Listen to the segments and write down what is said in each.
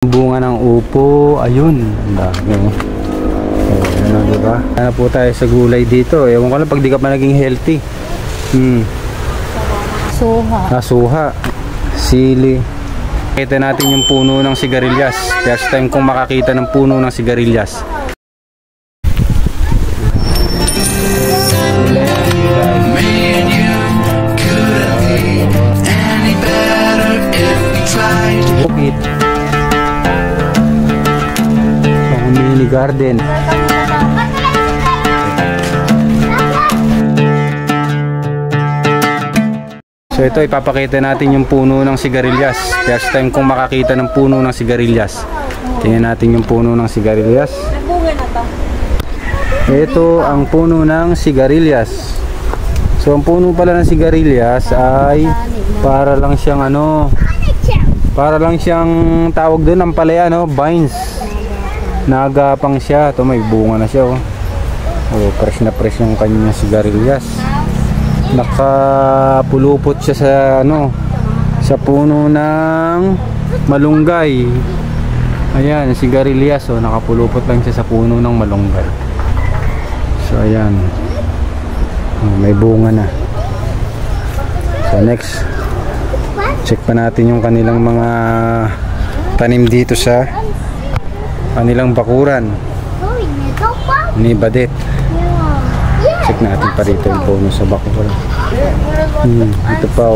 Bunga ng upo, ayun. Ang dami. Ano, diba? Ano po tayo sa gulay dito? Ewan ko lang pag di ka pa naging healthy. Suha. Suha. Sili. Kita natin yung puno ng sigarilyas. First time kong makakita ng puno ng sigarilyas. Bukit. Mini garden. So ito ipapakita natin yung puno ng sigarilyas. First time kong makakita ng puno ng sigarilyas. Tingnan natin yung puno ng sigarilyas. Ito ang puno ng sigarilyas. So ang puno pala ng sigarilyas ay para lang siyang para lang siyang tawag doon ang palaya, vines. Nagapang siya. Ito may bunga na siya, fresh na fresh yung kanyang sigarilyas. Nakapulupot siya sa sa puno ng malunggay. Ayan, sigarilyas, nakapulupot lang siya sa puno ng malunggay. So ayan, may bunga na. So next, check pa natin yung kanilang mga tanim dito sa kanilang bakuran ni Badet. Check natin pa dito yung puno sa bakuran. Ito pa,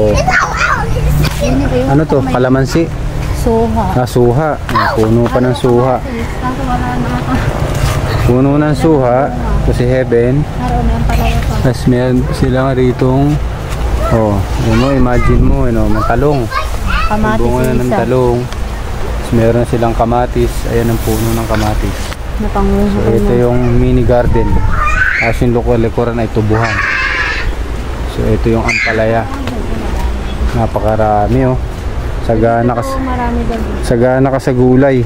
ano to? Kalamansi? Suha. Suha. Puno pa ng suha. Puno ng suha. Ito si Heaven. Tapos meron silang ritong imagine mo, may talong. Kamatis. Bunga na ng talong. Tapos meron silang kamatis. Ayan ang puno ng kamatis. So ito yung mini garden. Tapos yung likuran ay tubuhan. So ito yung ampalaya. Napakarami, sagana ka sa gulay.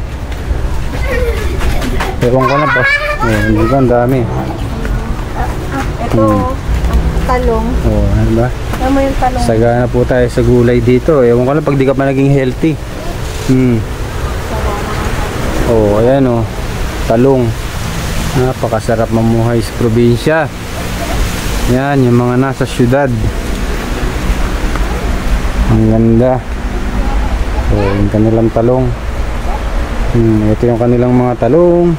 Ewan ko lang pa. Ang dami. Ito, talong. Ano ba? Ano mo yung talong? Sagana po tayo sa gulay dito. Ewan ko lang pag di ka pa naging healthy. Ayan, talong. Napakasarap mamuhay sa probinsya. Yan, yung mga nasa syudad. Ang ganda. Yung kanilang talong. Ito yung kanilang mga talong.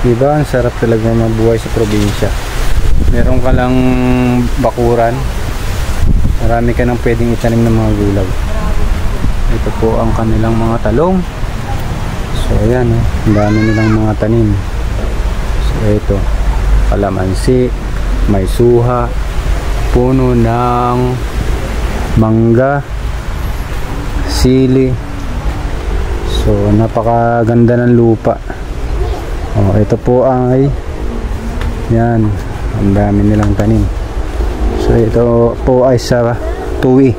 Diba? Ang sarap talaga mabuhay sa probinsya. Meron ka lang bakuran. Marami ka nang pwedeng itanim ng mga gulay. Ito po ang kanilang mga talong. So ayan, ang dami nilang mga tanim. So ito, kalamansi, may suha, puno ng mangga, sili. So napakaganda ng lupa. Ito po ay yan, ang dami nilang tanim. So ito po ay sa Tuwi,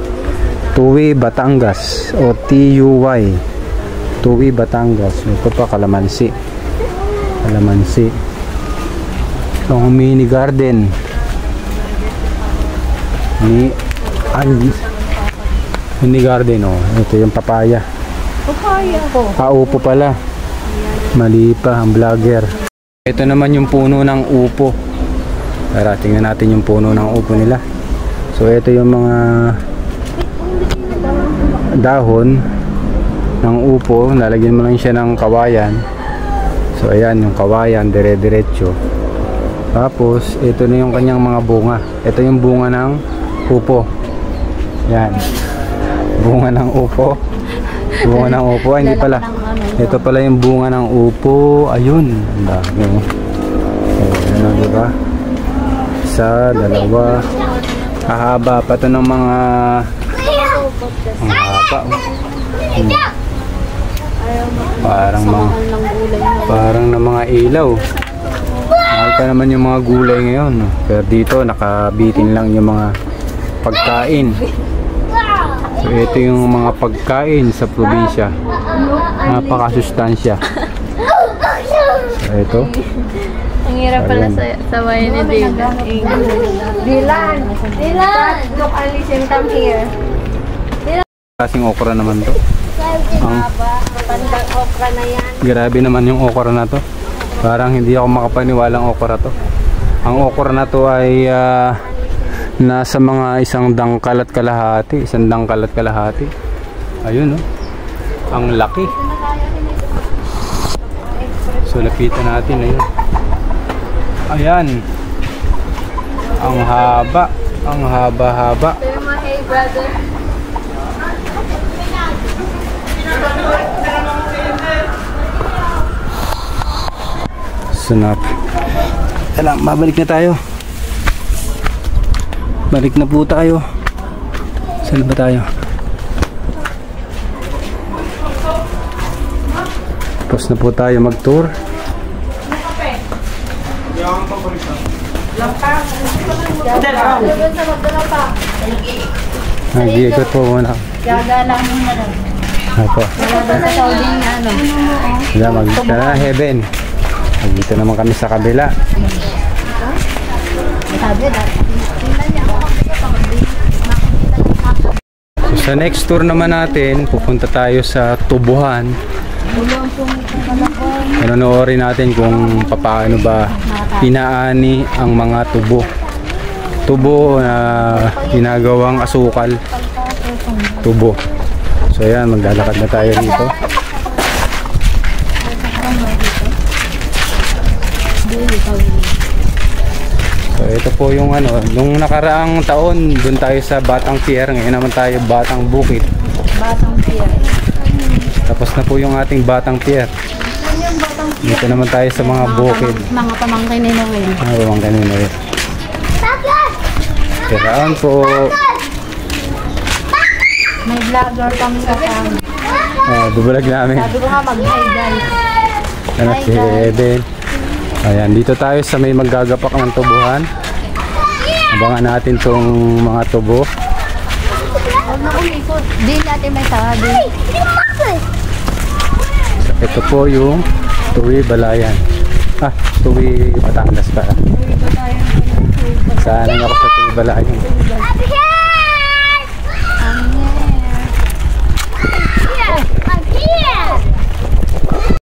Batangas, o TUY, Tuwi, Batangas. Ito pa kalamansi. Ang mini garden mini garden. Ito yung papaya. Upo pala. Mali pa ang vlogger. Ito naman yung puno ng upo. Tara, tingnan natin yung puno ng upo nila. So ito yung mga dahon ng upo. Lalagyan mo lang siya ng kawayan. So ayan yung kawayan, dire-diretso. Tapos ito na yung kanyang mga bunga. Ito yung bunga ng upo. Yan, bunga ng upo. Bunga ng upo, hindi pala. Ito pala yung bunga ng upo. Ayun, ang dami. Ano, diba? Isa, dalawa. Hahaba pa ito ng mga ang haba. Parang ng mga ilaw. Mahal pa naman yung mga gulay ngayon. Pero dito nakabitin lang yung mga pagkain. So ito yung mga pagkain sa probinsya. Napakasustansya. So ito. Ang hirap pala sa bayan ni Dylan. Look, Alice, come here. Kasing okra naman to. Pandang okra na yan. Grabe naman yung okra na to. Parang hindi ako makapaniwalang okra to. Ang okra na to ay nasa mga isang dangkal at kalahati. Ayun, no? Ang laki. So lapitan natin, ayun. Ayan. Ang haba. Ang haba-haba. Ito yung mga hey brother. Sunap. Alam, babalik na tayo. Balik na po tayo. Saan ba tayo? Tapos na po tayo mag-tour. Nag-iikot po muna. Gagala muna lang. Apo. Wala ba sa Saudi na ano? Wala, mag-tara heaven. Dito naman kami sa kabila. Sabi dati. So, sa next tour naman natin, pupunta tayo sa Tubuhan. Panonoorin natin kung paano ba pinaani ang mga tubo. Tubo na ginagawang asukal. Tubo. So ayan, maglalakad na tayo dito. So ito po yung ano, nung nakaraang taon doon tayo sa Batang Pier, ngayon naman tayo Batang Bukid. Batang Pier. Tapos na po yung ating Batang Pier. Dito naman tayo sa mga bukid. Mga pamangkin nila ngayon. Pamangkin nila ngayon. Kailangan po. May vlogger kami kasama. Bubulag namin. Sabi ko nga mag-hi guys. Ano si Eden. Ayan, dito tayo sa may maggagapak ng tubuhan. Abangan natin tong mga tubo. Huwag na umikot. Di natin may sabi. Ito po yung Tuwi Balayan. Tuwi Batangas pa. Saan ako sa Tuwi Balayan?